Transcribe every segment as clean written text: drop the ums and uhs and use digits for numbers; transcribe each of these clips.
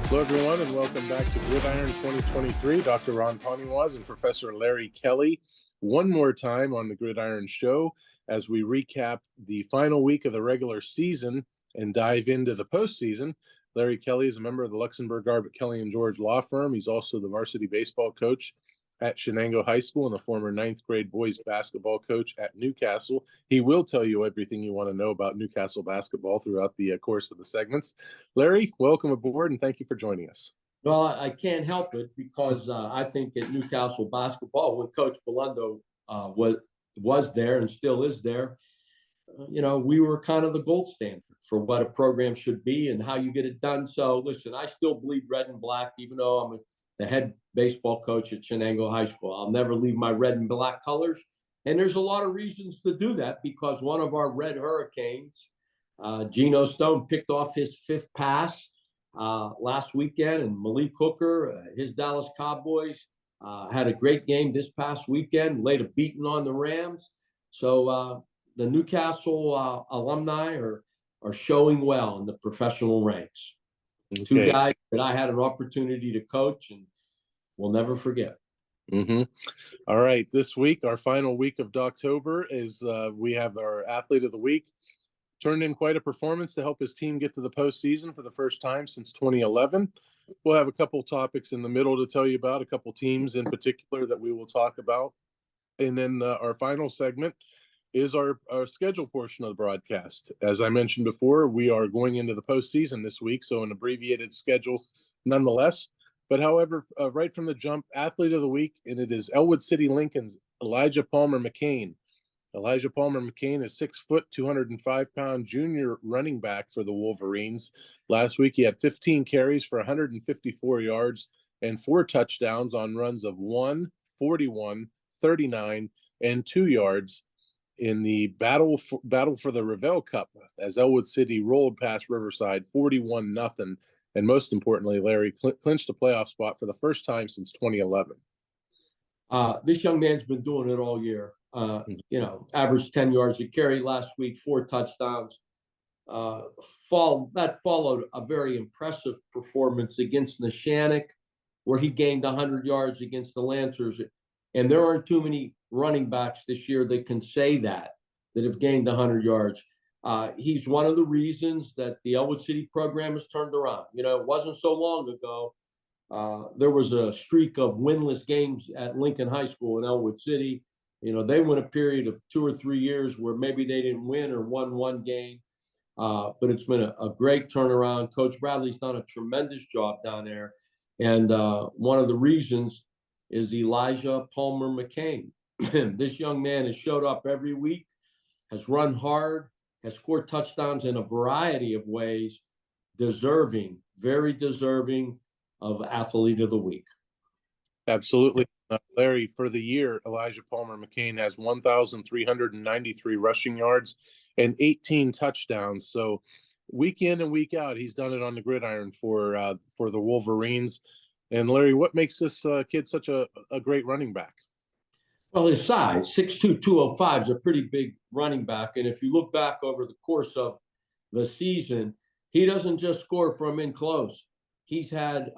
Hello, everyone, and welcome back to Gridiron 2023. Dr. Ron Poniewasz and Professor Larry Kelly one more time on the Gridiron Show as we recap the final week of the regular season and dive into the postseason. Larry Kelly is a member of the Luxembourg, Garbett, Kelly & George law firm. He's also the varsity baseball coach at Shenango High School and the former 9th grade boys basketball coach at Newcastle. He will tell you everything you want to know about Newcastle basketball throughout the course of the segments. Larry, welcome aboard and thank you for joining us. Well, I can't help it because I think at Newcastle basketball, when Coach Belundo was there and still is there, we were kind of the gold standard for what a program should be and how you get it done. So listen, I still bleed red and black, even though I'm the head baseball coach at Shenango High School. I'll never leave my red and black colors. And there's a lot of reasons to do that because one of our Red Hurricanes, Geno Stone, picked off his 5th pass last weekend, and Malik Hooker, his Dallas Cowboys, had a great game this past weekend, laid a beating on the Rams. So the Newcastle alumni are showing well in the professional ranks. Okay. 2 guys that I had an opportunity to coach and will never forget. All right. This week, our final week of October, is we have our Athlete of the Week. Turned in quite a performance to help his team get to the postseason for the first time since 2011. We'll have a couple topics in the middle to tell you about, a couple teams in particular that we will talk about. And then our final segment is our schedule portion of the broadcast. As I mentioned before, we are going into the postseason this week, so an abbreviated schedule nonetheless. But however, right from the jump, Athlete of the Week, and it is Ellwood City Lincoln's Elijah Palmer-McCane. Elijah Palmer-McCane is 6 foot, 205-pound junior running back for the Wolverines. Last week, he had 15 carries for 154 yards and 4 touchdowns on runs of 1, 41, 39, and 2 yards in the battle for the Revell Cup as Ellwood City rolled past Riverside 41-0. And most importantly, Larry clinched a playoff spot for the first time since 2011. This young man's been doing it all year. Averaged 10 yards a carry last week, 4 touchdowns. That followed a very impressive performance against Neshannock, where he gained 100 yards against the Lancers. And there aren't too many running backs this year that can say that have gained 100 yards. He's one of the reasons that the Ellwood City program has turned around. It wasn't so long ago. There was a streak of winless games at Lincoln High School in Ellwood City. They went a period of 2 or 3 years where maybe they didn't win or won 1 game. But it's been a great turnaround. Coach Bradley's done a tremendous job down there. And one of the reasons is Elijah Palmer-McCane. This young man has showed up every week, has run hard, has scored touchdowns in a variety of ways, very deserving of Athlete of the Week. Absolutely. Larry, for the year, Elijah Palmer-McCane has 1,393 rushing yards and 18 touchdowns. So week in and week out, he's done it on the gridiron for the Wolverines. And Larry, what makes this kid such a great running back? Well, his size, 6'2", 205, is a pretty big running back. And if you look back over the course of the season, he doesn't just score from in close. He's had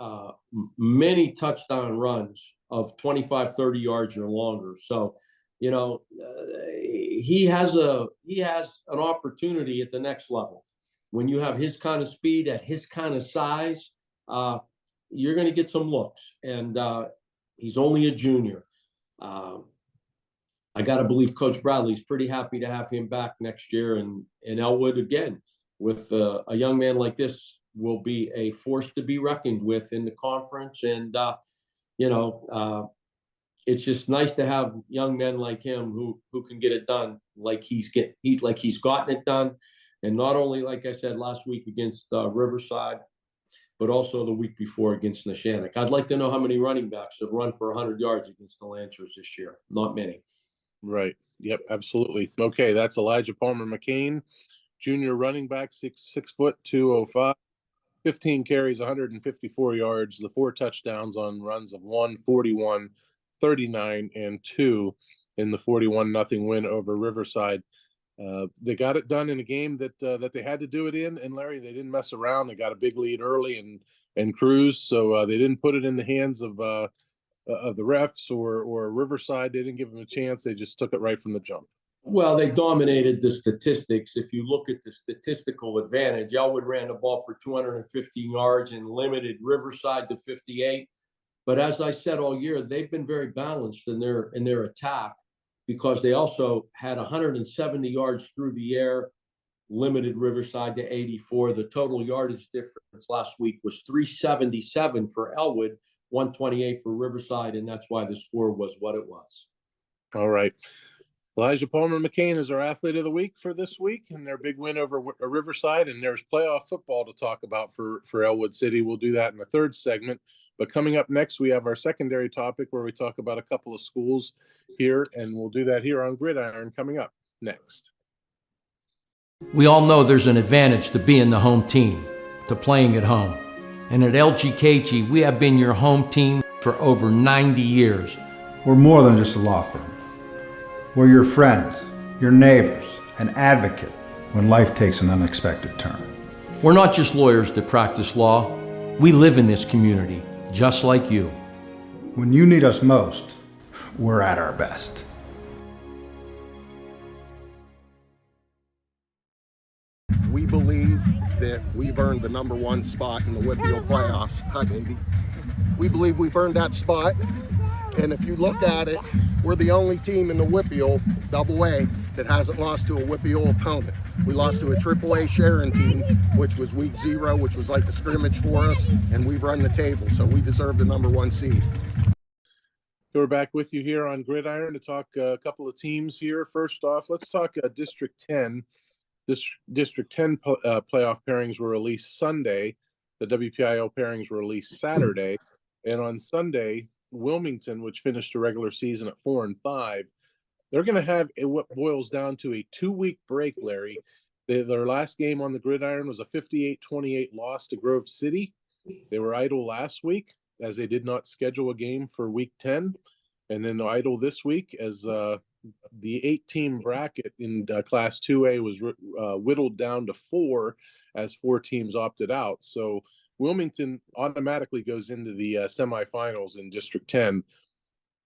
many touchdown runs of 25, 30 yards or longer. So, he has an opportunity at the next level. When you have his kind of speed at his kind of size, you're going to get some looks. And he's only a junior. I got to believe Coach Bradley's pretty happy to have him back next year in Ellwood again. With a young man like this, will be a force to be reckoned with in the conference. And, it's just nice to have young men like him who can get it done like he's gotten it done. And not only, like I said, last week against Riverside, but also the week before against Neshannock. I'd like to know how many running backs have run for 100 yards against the Lancers this year. Not many. Right. Yep, absolutely. Okay, that's Elijah Palmer-McCane, junior running back, 6 foot, 205. 15 carries, 154 yards, the 4 touchdowns on runs of 1, 41, 39, and 2 in the 41-0 win over Riverside. They got it done in a game that they had to do it in. And Larry, they didn't mess around. They got a big lead early and crews. So they didn't put it in the hands of the refs or Riverside. They didn't give them a chance. They just took it right from the jump. Well, they dominated the statistics. If you look at the statistical advantage, Ellwood ran the ball for 215 yards and limited Riverside to 58. But as I said all year, they've been very balanced in their attack, because they also had 170 yards through the air, limited Riverside to 84. The total yardage difference last week was 377 for Ellwood, 128 for Riverside, and that's why the score was what it was. All right. Elijah Palmer-McCane is our athlete of the week for this week, and their big win over Riverside. And there's playoff football to talk about for Ellwood City. We'll do that in the third segment. But coming up next, we have our secondary topic where we talk about a couple of schools here, and we'll do that here on Gridiron coming up next. We all know there's an advantage to being the home team, to playing at home. And at LGKG, we have been your home team for over 90 years. We're more than just a law firm. We're your friends, your neighbors, an advocate when life takes an unexpected turn. We're not just lawyers that practice law. We live in this community, just like you. When you need us most, we're at our best. We believe that we've earned the #1 spot in the WPIAL playoffs. Hi, baby. We believe we've earned that spot. And if you look at it, we're the only team in the WPIAL AA that hasn't lost to a WPIAL opponent. We lost to a AAA Sharon team, which was week 0, which was like a scrimmage for us, and we've run the table, so we deserve the #1 seed. We're back with you here on Gridiron to talk a couple of teams here. First off, let's talk District 10. District 10 playoff pairings were released Sunday. The WPIAL pairings were released Saturday. And on Sunday, Wilmington, which finished the regular season at 4-5, they're going to have what boils down to a 2-week break, Larry. Their last game on the Gridiron was a 58-28 loss to Grove City. They were idle last week as they did not schedule a game for week 10. And then idle this week as the 8-team bracket in Class 2A was whittled down to 4 as 4 teams opted out. So Wilmington automatically goes into the semifinals in District 10.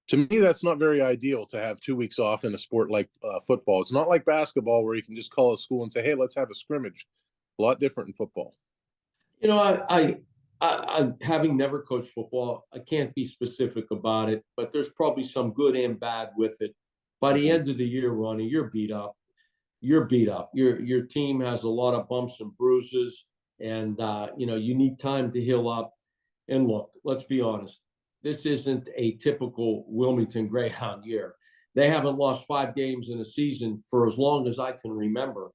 To me, that's not very ideal to have 2 weeks off in a sport like football. It's not like basketball where you can just call a school and say, hey, let's have a scrimmage. A lot different in football. You know, I having never coached football, I can't be specific about it, but there's probably some good and bad with it. By the end of the year, Ronnie, you're beat up. You're beat up. Your team has a lot of bumps and bruises. And, you need time to heal up. And look, let's be honest. This isn't a typical Wilmington Greyhound year. They haven't lost 5 games in a season for as long as I can remember.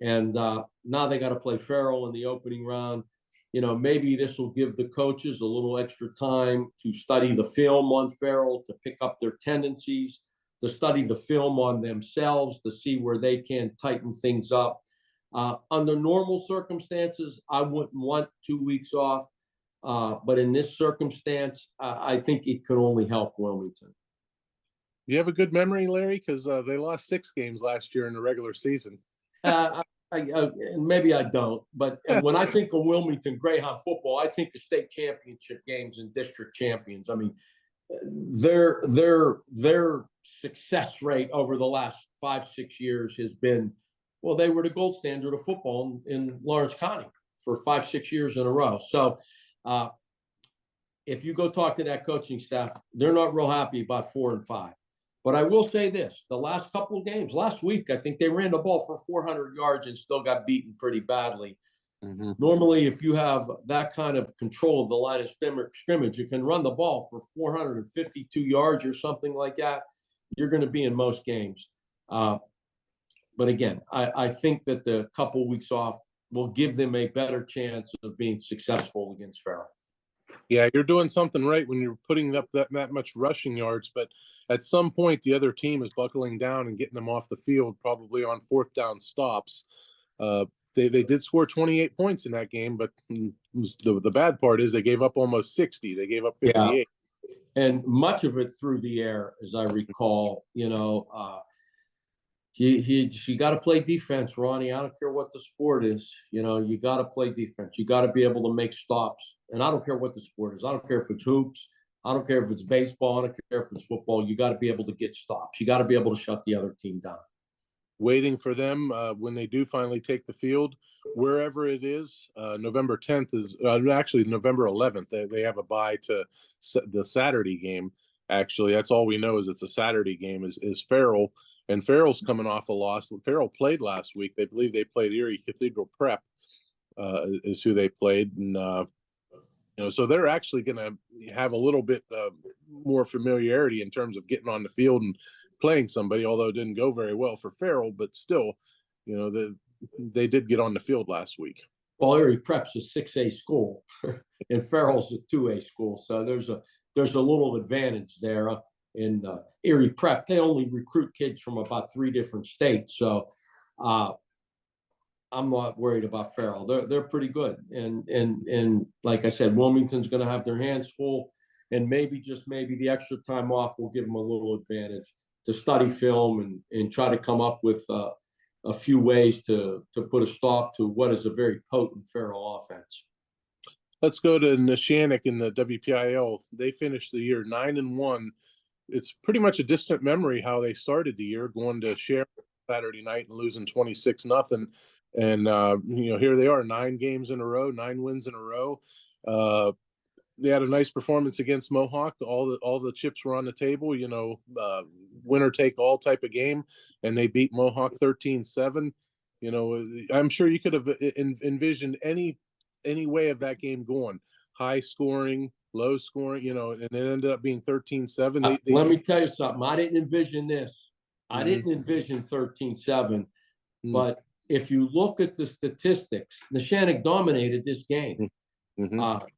And now they got to play Farrell in the opening round. Maybe this will give the coaches a little extra time to study the film on Farrell, to pick up their tendencies, to study the film on themselves, to see where they can tighten things up. Under normal circumstances, I wouldn't want 2 weeks off. But in this circumstance, I think it could only help Wilmington. You have a good memory, Larry, because they lost 6 games last year in the regular season. Maybe I don't. But when I think of Wilmington Greyhound football, I think of state championship games and district champions. I mean, their success rate over the last 5-6 years has been, well, they were the gold standard of football in Lawrence County for 5-6 years in a row. So if you go talk to that coaching staff, they're not real happy about 4-5. But I will say this, the last couple of games, last week, I think they ran the ball for 400 yards and still got beaten pretty badly. Mm-hmm. Normally, if you have that kind of control of the line of scrimmage, you can run the ball for 452 yards or something like that. You're going to be in most games. But again, I think that the couple weeks off will give them a better chance of being successful against Farrell. Yeah, you're doing something right when you're putting up that much rushing yards, but at some point the other team is buckling down and getting them off the field, probably on 4th down stops. They did score 28 points in that game, but the bad part is they gave up almost 60. They gave up 58. Yeah. And much of it through the air, as I recall. You got to play defense, Ronnie. I don't care what the sport is. You got to play defense. You got to be able to make stops and I don't care what the sport is. I don't care if it's hoops. I don't care if it's baseball. I don't care if it's football. You got to be able to get stops. You got to be able to shut the other team down. Waiting for them when they do finally take the field, wherever it is. November 10th is actually November 11th. They have a bye to the Saturday game. Actually, that's all we know is it's a Saturday game. Is Farrell, and Farrell's coming off a loss. Farrell played last week. They believe they played Erie Cathedral Prep is who they played, and so they're actually going to have a little bit more familiarity in terms of getting on the field and playing somebody, although it didn't go very well for Farrell, but still, they did get on the field last week. Well, Erie Prep's a 6A school and Farrell's a 2A school. So there's a little advantage there in Erie Prep. They only recruit kids from about 3 different states. So I'm not worried about Farrell. They're pretty good. And like I said, Wilmington's going to have their hands full, and maybe the extra time off will give them a little advantage to study film and try to come up with a few ways to put a stop to what is a very potent Farrell offense. Let's go to Neshannock in the WPIAL. They finished the year 9-1. It's pretty much a distant memory how they started the year, going to Sharon Saturday night and losing 26-0. And here they are, 9 games in a row, 9 wins in a row. They had a nice performance against Mohawk. All the chips were on the table, winner take all type of game, and they beat Mohawk 13-7. I'm sure you could have envisioned any way of that game going, high scoring, low scoring, and it ended up being 13-7. Let me tell you something. I didn't envision this. I didn't envision 13-7, but if you look at the statistics, Neshannock dominated this game.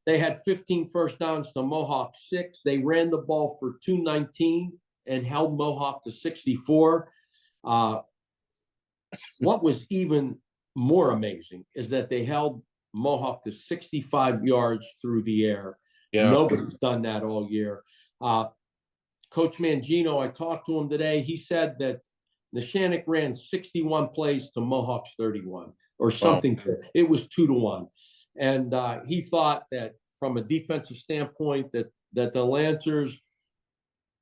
They had 15 first downs to Mohawk 6. They ran the ball for 219 and held Mohawk to 64. What was even more amazing is that they held Mohawk to 65 yards through the air. Yeah. Nobody's done that all year. Coach Mangino, I talked to him today. He said that Neshannock ran 61 plays to Mohawk's 31 or something. Wow. It was 2-1. And he thought that from a defensive standpoint that the Lancers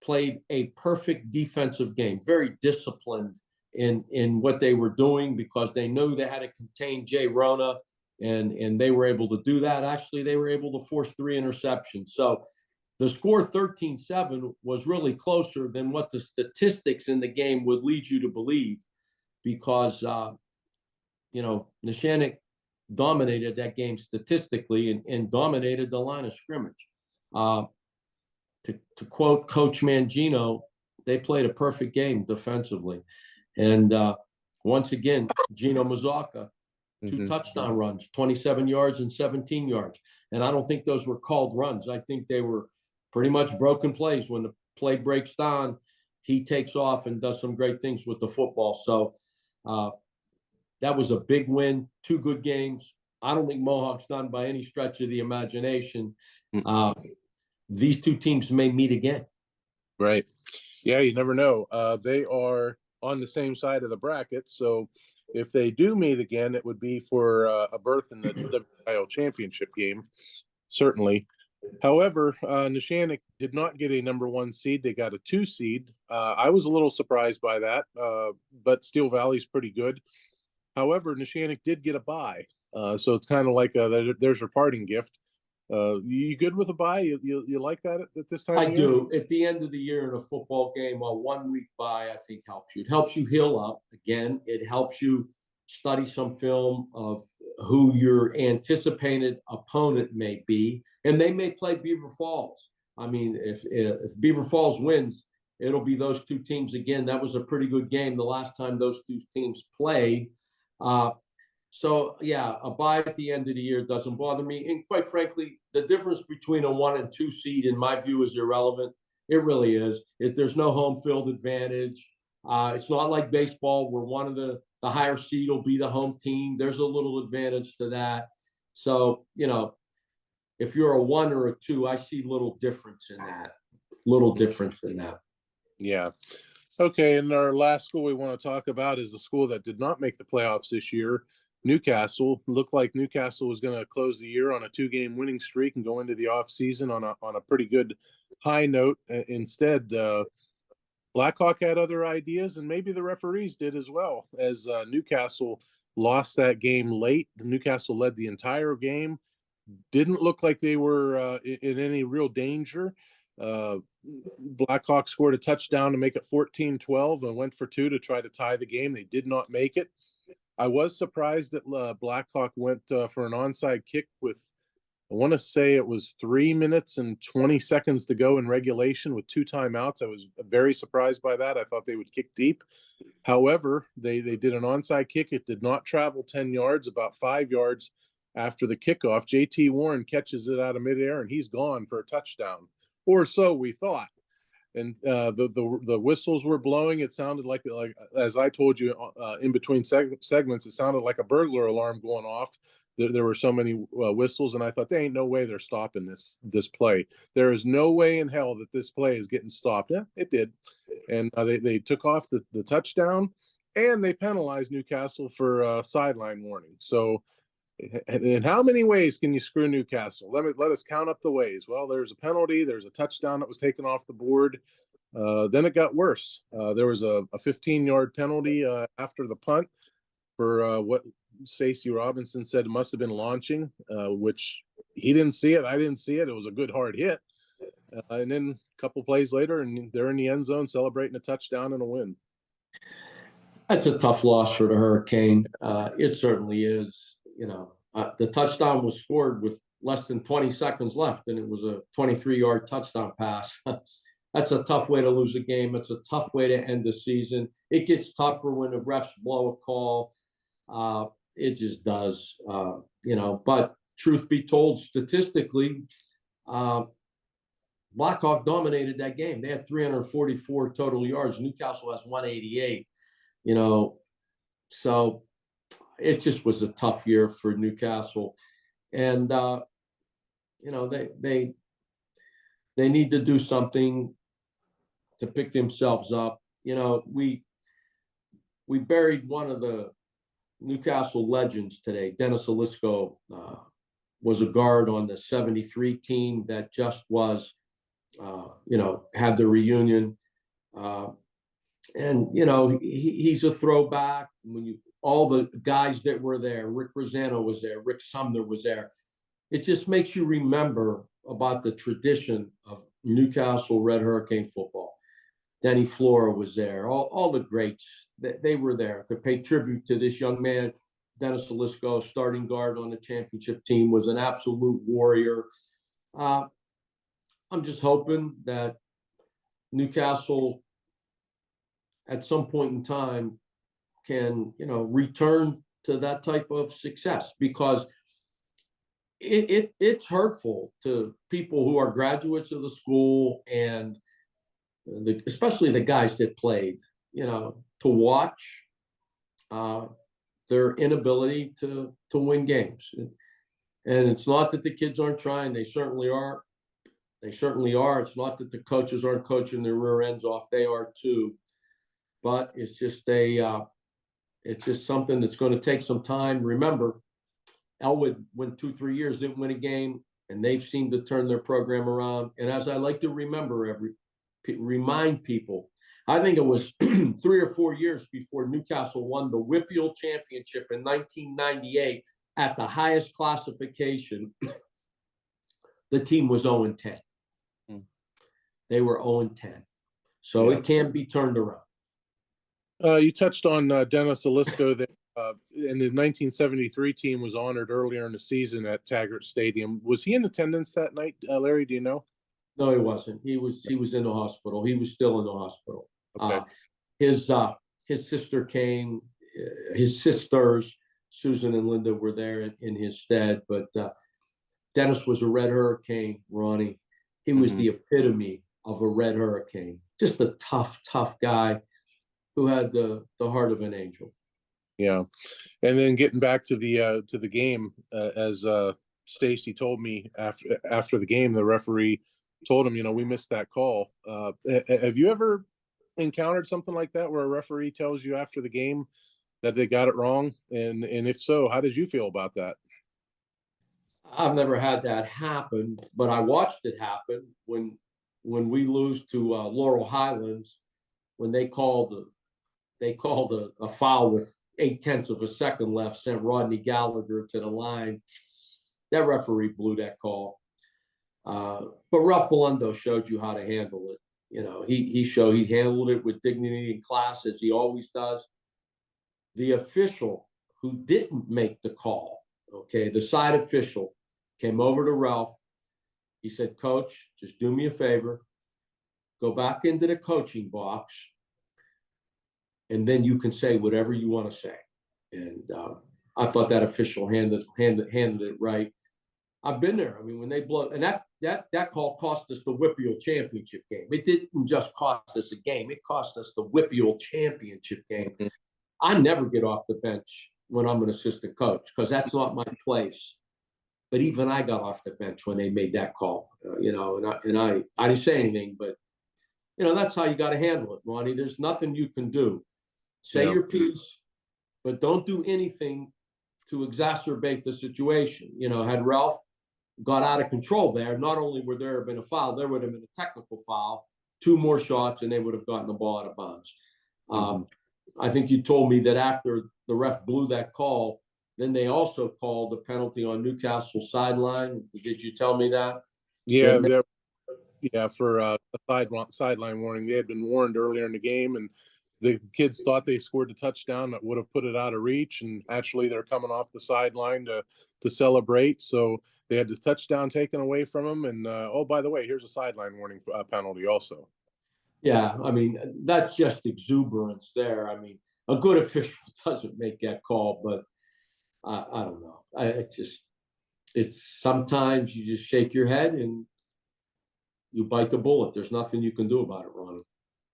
played a perfect defensive game, very disciplined in what they were doing, because they knew they had to contain Jay Rona, and they were able to do that. Actually, they were able to force 3 interceptions. So the score 13-7 was really closer than what the statistics in the game would lead you to believe, because Neshannock dominated that game statistically and dominated the line of scrimmage. To quote Coach Mangino, they played a perfect game defensively. And once again, Gino Mazzacca, 2 touchdown runs, 27 yards and 17 yards. And I don't think those were called runs. I think they were pretty much broken plays. When the play breaks down, he takes off and does some great things with the football. So that was a big win, 2 good games. I don't think Mohawk's done by any stretch of the imagination. These 2 teams may meet again. Right. Yeah, you never know. They are on the same side of the bracket. So if they do meet again, it would be for a berth in the WPIAL championship game, certainly. However, Neshannock did not get a number 1 seed. They got a 2 seed. I was a little surprised by that, but Steel Valley's pretty good. However, Neshannock did get a bye, so it's kind of like there's your parting gift. You good with a bye? You like that at this time? I do. At the end of the year in a football game, a 1-week bye, I think helps you. It helps you heal up. Again, it helps you study some film of who your anticipated opponent may be, and they may play Beaver Falls. I mean, if Beaver Falls wins, it'll be those 2 teams again. That was a pretty good game the last time those 2 teams played. So yeah, a bye at the end of the year doesn't bother me. And quite frankly, the difference between a 1 and 2 seed, in my view, is irrelevant. It really is. There's no home field advantage. It's not like baseball where one of the higher seed will be the home team. There's a little advantage to that. So, if you're a 1 or a 2, I see little difference in that. Yeah. Okay, and our last school we want to talk about is the school that did not make the playoffs this year. Newcastle. Looked like Newcastle was going to close the year on a 2-game winning streak and go into the offseason on a pretty good high note. Instead, Blackhawk had other ideas, and maybe the referees did as well, as Newcastle lost that game late. Newcastle led the entire game. Didn't look like they were in any real danger. Blackhawks scored a touchdown to make it 14-12 and went for 2 to try to tie the game. They did not make it. I was surprised that Blackhawk went for an onside kick with, I want to say it was 3 minutes and 20 seconds to go in regulation with 2 timeouts. I was very surprised by that. I thought they would kick deep. However, they did an onside kick. It did not travel 10 yards, about 5 yards after the kickoff. JT Warren catches it out of midair, and he's gone for a touchdown, or so we thought. And the whistles were blowing. It sounded like as I told you in between segments, it sounded like a burglar alarm going off. There were so many whistles, and I thought, there ain't no way they're stopping this play. There is no way in hell that this play is getting stopped. Yeah, it did. And they took off the touchdown, and they penalized Newcastle for sideline warning. So in how many ways can you screw Newcastle? Let us count up the ways. Well, there's a penalty. There's a touchdown that was taken off the board. Then it got worse. There was a 15-yard penalty after the punt for what Stacey Robinson said must have been launching, which he didn't see it. I didn't see it. It was a good hard hit. And then a couple plays later, and they're in the end zone celebrating a touchdown and a win. That's a tough loss for the Hurricane. It certainly is. The touchdown was scored with less than 20 seconds left, and it was a 23-yard touchdown pass. That's a tough way to lose a game. It's a tough way to end the season. It gets tougher when the refs blow a call. It just does, But truth be told, statistically, Blackhawk dominated that game. They had 344 total yards. Newcastle has 188. So it just was a tough year for Newcastle, and they need to do something to pick themselves up. We buried one of the Newcastle legends today. Dennis Alisco was a guard on the 73 team that just was, had the reunion. And, he's a throwback. When all the guys that were there, Rick Rosanna was there, Rick Sumner was there. It just makes you remember about the tradition of Newcastle Red Hurricane football. Denny Flora was there. All the greats, they were there to pay tribute to this young man. Dennis Alisco, starting guard on the championship team, was an absolute warrior. I'm just hoping that Newcastle at some point in time can, return to that type of success, because it's hurtful to people who are graduates of the school, and especially the guys that played, to watch their inability to win games. And it's not that the kids aren't trying. They certainly are. It's not that the coaches aren't coaching their rear ends off. They are too. But it's just something that's going to take some time. Remember, Ellwood went 2-3 years, didn't win a game, and they've seemed to turn their program around. And as I like to remind people, I think it was 3 or 4 years before Newcastle won the WPIAL championship in 1998 at the highest classification. The team was 0-10. They were 0-10. So it can be turned around. You touched on Dennis Alisco, that in the 1973 team was honored earlier in the season at Taggart Stadium. Was he in attendance that night, Larry? Do you know? No, he wasn't. He was in the hospital. He was still in the hospital. Okay. His sister came. His sisters, Susan and Linda, were there in his stead. But Dennis was a Red Hurricane, Ronnie. He was the epitome of a Red Hurricane. Just a tough guy who had the heart of an angel. Yeah. And then getting back to the game, as Stacey told me after the game, the referee told him, we missed that call. Have you ever encountered something like that, where a referee tells you after the game, that they got it wrong? And if so, how did you feel about that? I've never had that happen, but I watched it happen when we lose to Laurel Highlands, when they called a foul with 0.8 of a second left, sent Rodney Gallagher to the line. That referee blew that call. But Ralph Belundo showed you how to handle it. You know, he handled it with dignity and class, as he always does. The official who didn't make the call, okay, the side official, came over to Ralph. He said, "Coach, just do me a favor. Go back into the coaching box, and then you can say whatever you want to say." And I thought that official handled it right. I've been there. I mean, when they blow, and that call cost us the WPIAL championship game. It didn't just cost us a game; it cost us the WPIAL championship game. I never get off the bench when I'm an assistant coach, because that's not my place. But even I got off the bench when they made that call, you know, and I didn't say anything, but you know, that's how you got to handle it, Ronnie. There's nothing you can do. Say your piece, but don't do anything to exacerbate the situation. You know, had Ralph got out of control there, not only would there have been a foul, there would have been a technical foul, 2 more shots, and they would have gotten the ball out of bounds. I think you told me that after the ref blew that call, then they also called the penalty on Newcastle sideline. Did you tell me that? Yeah, for a sideline warning. They had been warned earlier in the game, and the kids thought they scored a touchdown that would have put it out of reach, and actually they're coming off the sideline to celebrate. So they had the touchdown taken away from them, and oh, by the way, here's a sideline warning penalty also. Yeah, I mean, that's just exuberance there. I mean, a good official doesn't make that call, but I don't know. It's sometimes you just shake your head and you bite the bullet. There's nothing you can do about it, Ronnie.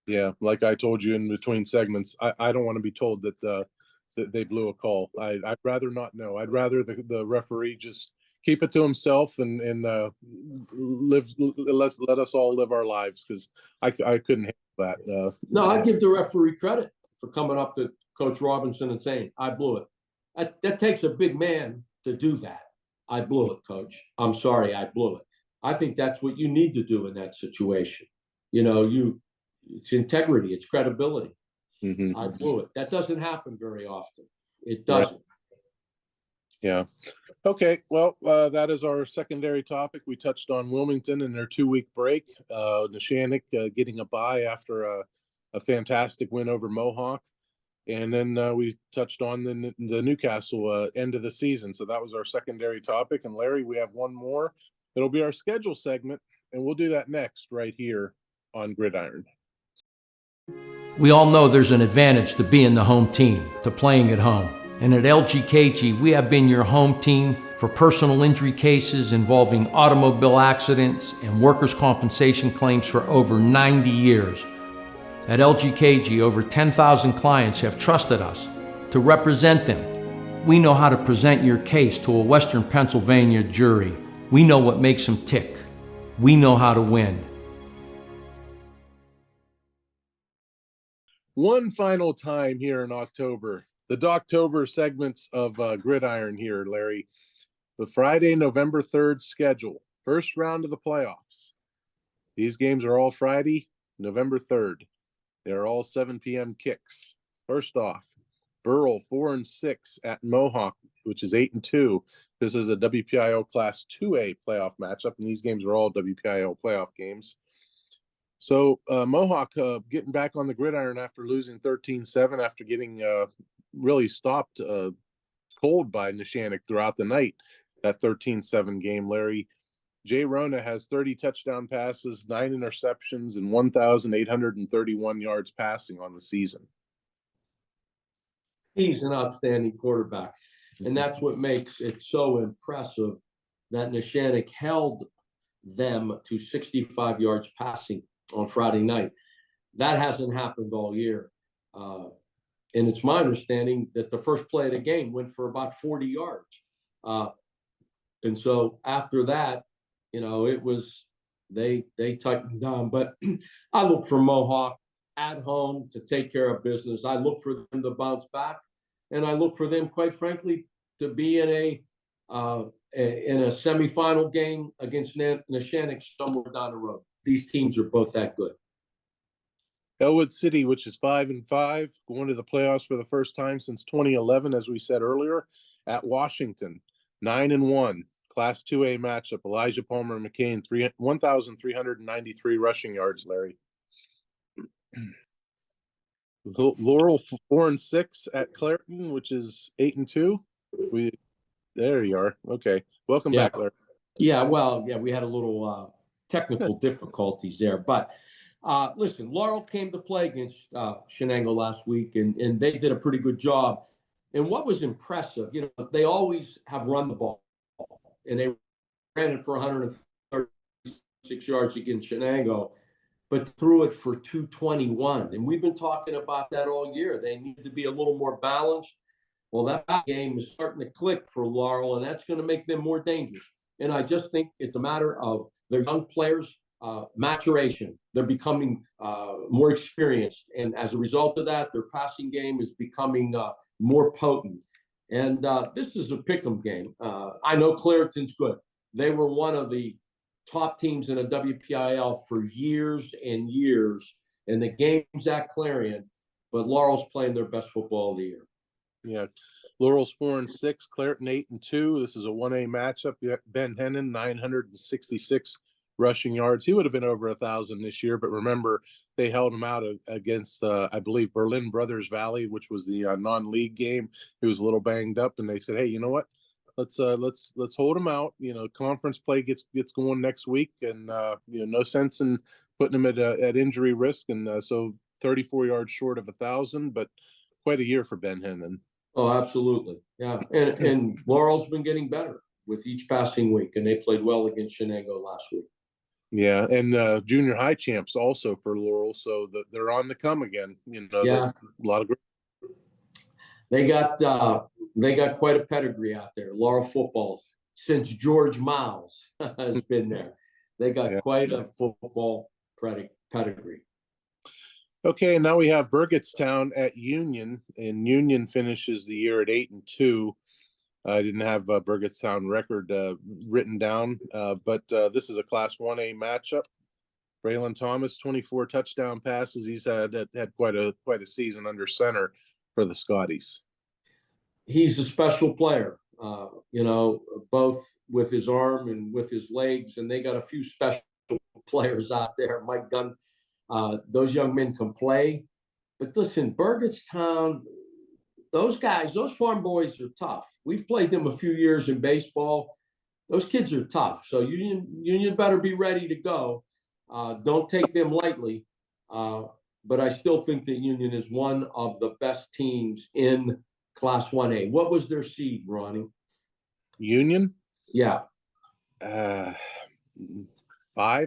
Yeah, like I told you in between segments, I don't want to be told that they blew a call. I'd rather not know. I'd rather the referee just keep it to himself and let us all live our lives, because I couldn't handle that. No, I give the referee credit for coming up to Coach Robinson and saying, "I blew it." That takes a big man to do that. "I blew it, Coach. I'm sorry, I blew it." I think that's what you need to do in that situation. You know, it's integrity, it's credibility. Mm-hmm. I blew it. That doesn't happen very often. It doesn't. Right. Yeah. Okay. Well, that is our secondary topic. We touched on Wilmington and their 2-week break. Neshannock getting a bye after a fantastic win over Mohawk. And then we touched on the Newcastle end of the season. So that was our secondary topic. And Larry, we have one more. It'll be our schedule segment, and we'll do that next right here on Gridiron. We all know there's an advantage to being the home team, to playing at home. And at LGKG, we have been your home team for personal injury cases involving automobile accidents and workers' compensation claims for over 90 years. At LGKG, over 10,000 clients have trusted us to represent them. We know how to present your case to a Western Pennsylvania jury. We know what makes them tick. We know how to win. One final time here in October, the Doctober segments of Gridiron here, Larry. The Friday, November 3rd schedule, first round of the playoffs. These games are all Friday, November 3rd. They're all 7 p.m. kicks. First off, Burrell 4-6 at Mohawk, which is 8-2. This is a WPIAL Class 2A playoff matchup, and these games are all WPIAL playoff games. So Mohawk getting back on the gridiron after losing 13-7 after getting really stopped cold by Neshannock throughout the night. That 13-7 game, Larry. Jay Rona has 30 touchdown passes, 9 interceptions, and 1,831 yards passing on the season. He's an outstanding quarterback, and that's what makes it so impressive that Neshannock held them to 65 yards passing on Friday night. That hasn't happened all year. And it's my understanding that the first play of the game went for about 40 yards. And so after that, you know, it was, they tightened down. But I look for Mohawk at home to take care of business. I look for them to bounce back. and I look for them, quite frankly, to be in a semifinal game against Neshannock somewhere down the road. These teams are both that good. Ellwood City, which is 5-5, going to the playoffs for the first time since 2011, as we said earlier, at Washington, 9-1, Class 2A matchup. Elijah Palmer-McCane, 1,393 rushing yards. Larry. Laurel 4-6 at Clairton, which is 8-2. There you are. Okay, welcome back, Larry. Yeah, well, yeah, we had a little technical difficulties there, but listen, Laurel came to play against Shenango last week, and they did a pretty good job. And what was impressive, they always have run the ball, and they ran it for 136 yards against Shenango, but threw it for 221. And we've been talking about that all year. They need to be a little more balanced. Well, that game is starting to click for Laurel, and that's going to make them more dangerous. And I just think it's a matter of their young players' maturation. They're becoming more experienced. And as a result of that, their passing game is becoming more potent. And this is a pick'em game. I know Clairton's good. They were one of the top teams in the WPIAL for years and years. And the game's at Clarion, but Laurel's playing their best football of the year. Yeah, Laurel's 4-6, Clairton 8-2. This is a 1A matchup. Ben Hennon, 966 rushing yards. He would have been over 1,000 this year, but remember they held him out against I believe Berlin Brothers Valley, which was the non-league game. He was a little banged up, and they said, hey, you know what? Let's hold him out. Conference play gets going next week, and no sense in putting him at injury risk. And so 34 yards short of 1,000, but quite a year for Ben Hennon. Oh, absolutely. Yeah. And Laurel's been getting better with each passing week, and they played well against Shenango last week. Yeah. And junior high champs also for Laurel. So they're on the come again. Yeah. A lot of great. They got quite a pedigree out there. Laurel football, since George Miles has been there. They got quite a football pedigree. Okay, and now we have Burgettstown at Union, and Union finishes the year at 8-2. I didn't have Burgettstown record written down, but this is a Class 1A matchup. Braylon Thomas, 24 touchdown passes. He's had quite a season under center for the Scotties. He's a special player, both with his arm and with his legs, and they got a few special players out there. Mike Gunn. Those young men can play, but listen, Burgettstown, those farm boys are tough. We've played them a few years in baseball. Those kids are tough. So Union better be ready to go. Don't take them lightly. But I still think that Union is one of the best teams in Class 1A. What was their seed, Ronnie? Union? Yeah. 5,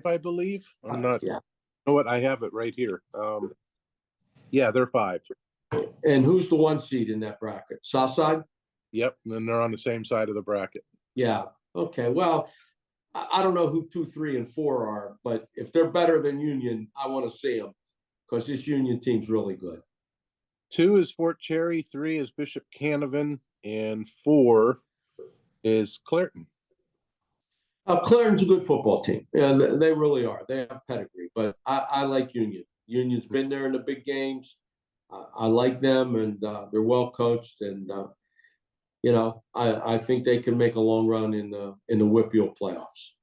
I believe. I'm not. Yeah. You know what? I have it right here. Yeah, they're 5. And who's the 1 seed in that bracket? Southside? Yep, and they're on the same side of the bracket. Yeah. Okay. Well, I don't know who 2, 3, and 4 are, but if they're better than Union, I want to see them because this Union team's really good. 2 is Fort Cherry, 3 is Bishop Canavan, and 4 is Clairton. Clairton's a good football team, and they really are. They have pedigree, but I like Union. Union's been there in the big games. I like them, and they're well coached, and I think they can make a long run in the WPIAL playoffs.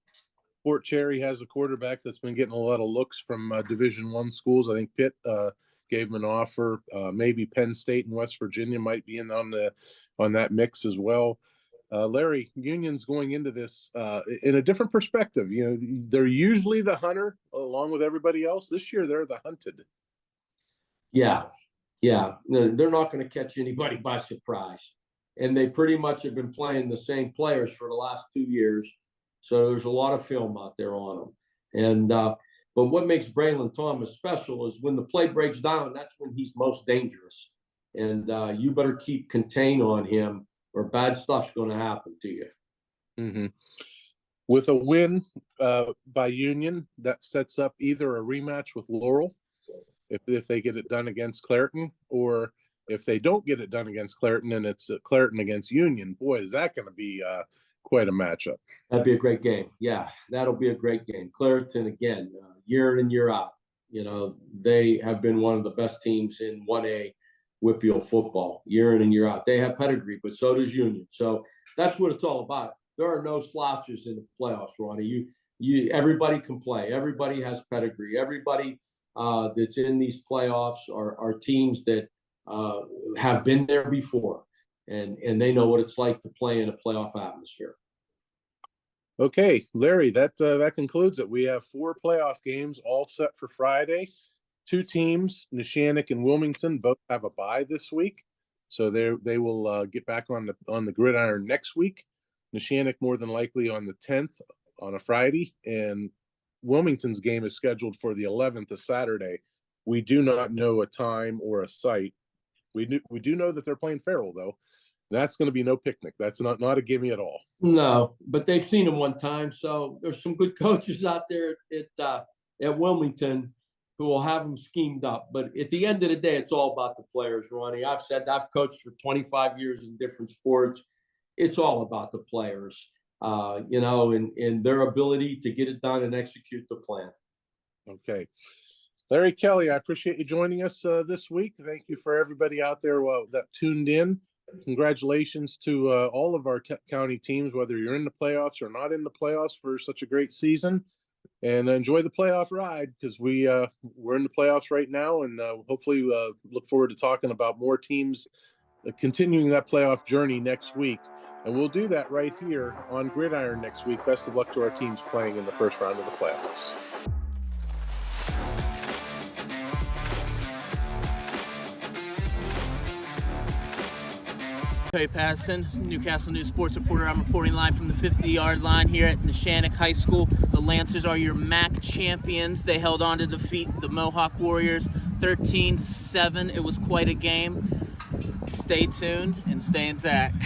Fort Cherry has a quarterback that's been getting a lot of looks from Division I schools. I think Pitt gave him an offer. Maybe Penn State and West Virginia might be in on that mix as well. Larry, Union's going into this in a different perspective. They're usually the hunter along with everybody else. This year, they're the hunted. Yeah. They're not going to catch anybody by surprise. And they pretty much have been playing the same players for the last 2 years. So there's a lot of film out there on them. And but what makes Braylon Thomas special is when the play breaks down, that's when he's most dangerous. And you better keep contained on him, or bad stuff's going to happen to you. Mm-hmm. With a win by Union, that sets up either a rematch with Laurel, if they get it done against Clairton, or If they don't get it done against Clareton and it's Clareton against Union, boy, is that going to be quite a matchup. That'd be a great game. Yeah, that'll be a great game. Clareton, again, year in and year out. You know, they have been one of the best teams in 1A WPIAL football year in and year out. They have pedigree, but so does Union. So that's what it's all about. There are no slouches in the playoffs, Ronnie. Everybody can play. Everybody has pedigree. Everybody that's in these playoffs are teams that have been there before, and they know what it's like to play in a playoff atmosphere. Okay, Larry, that concludes it. We have 4 playoff games all set for Friday. 2 teams, Neshannock and Wilmington, both have a bye this week, so they will get back on the gridiron next week. Neshannock more than likely on the 10th on a Friday, and Wilmington's game is scheduled for the 11th, a Saturday. We do not know a time or a site. We do know that they're playing Farrell, though. That's going to be no picnic. That's not a gimme at all. No, but they've seen him one time, so there's some good coaches out there at Wilmington who will have them schemed up. But at the end of the day, it's all about the players, Ronnie. I've coached for 25 years in different sports. It's all about the players, and their ability to get it done and execute the plan. Okay. Larry Kelly, I appreciate you joining us this week. Thank you for everybody out there that tuned in. Congratulations to all of our county teams, whether you're in the playoffs or not in the playoffs, for such a great season. And enjoy the playoff ride, because we're in the playoffs right now, and hopefully look forward to talking about more teams continuing that playoff journey next week. And we'll do that right here on Gridiron next week. Best of luck to our teams playing in the first round of the playoffs. Cody Patterson, Newcastle News Sports reporter. I'm reporting live from the 50-yard line here at Neshannock High School. The Lancers are your MAC champions. They held on to defeat the Mohawk Warriors 13-7. It was quite a game. Stay tuned and stay intact.